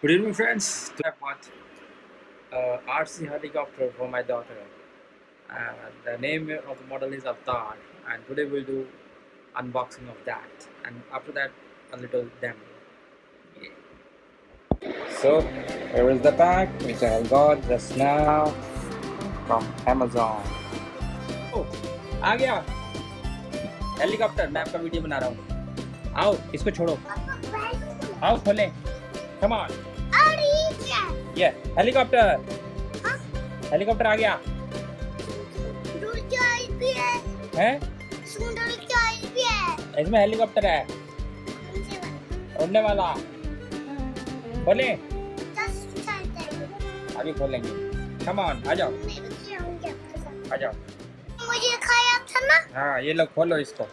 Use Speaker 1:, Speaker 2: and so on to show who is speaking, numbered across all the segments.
Speaker 1: Good evening, friends. Today I bought RC helicopter for my daughter. The name of the model is Avtar, and today we'll do unboxing of that, and after that, a little demo. So here is the pack which I got just now from Amazon. Oh, आ गया helicopter. मैं आपका video बना रहा हूँ. आओ इसको छोड़ो. आओ खोलें. Come on. Yeah, helicopter. Helicopter आ गया. हैं? इसमें हेलीकॉप्टर है. उड़ने वाला. खोलें. अभी खोलेंगे. Come on, आ जाओ. आ जाओ.
Speaker 2: मुझे खाया था ना.
Speaker 1: हाँ, ये लो खोलो इसको.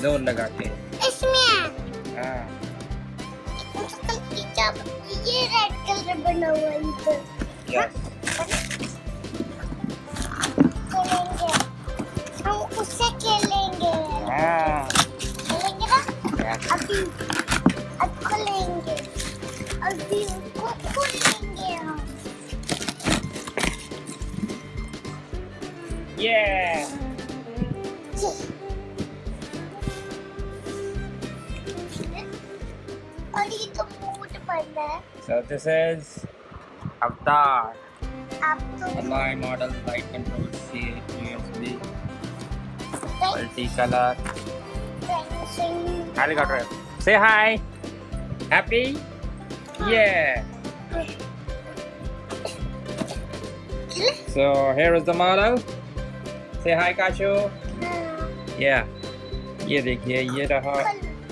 Speaker 1: जोर लगा के.
Speaker 2: इसमें.
Speaker 1: हाँ.
Speaker 2: ये रेड कलर बना हुआ है इधर.
Speaker 1: Yes.
Speaker 2: खेलेंगे. हम उससे खेलेंगे.
Speaker 1: हाँ.
Speaker 2: खेलेंगे ना.
Speaker 1: Yes.
Speaker 2: अब खोलेंगे. अभी उसको खोलेंगे हम.
Speaker 1: Yeah.
Speaker 2: और ये तो मूड बन है.
Speaker 1: So this is Avtar.
Speaker 2: आप तो
Speaker 1: Alloy model light control C8 USB multicolor
Speaker 2: tension.
Speaker 1: helicopter. Say hi. Happy? Yeah. So here is the model. Say hi Kashu. Yeah. ये देखिए ये रहा.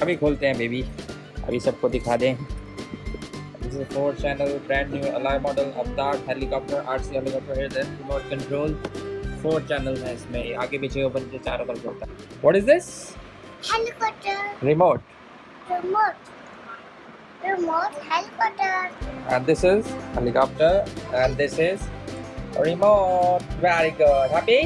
Speaker 1: अभी खोलते हैं बेबी. अभी सबको दिखा दें. This is a 4-channel brand new alloy model Avtar helicopter RC helicopter. Here the remote control. 4 channels हैं इसमें. आगे पीछे ऊपर नीचे चारों तरफ होता है. What is this?
Speaker 2: Helicopter.
Speaker 1: Remote.
Speaker 2: Remote helicopter.
Speaker 1: And this is helicopter. And this is remote. Very good. Happy?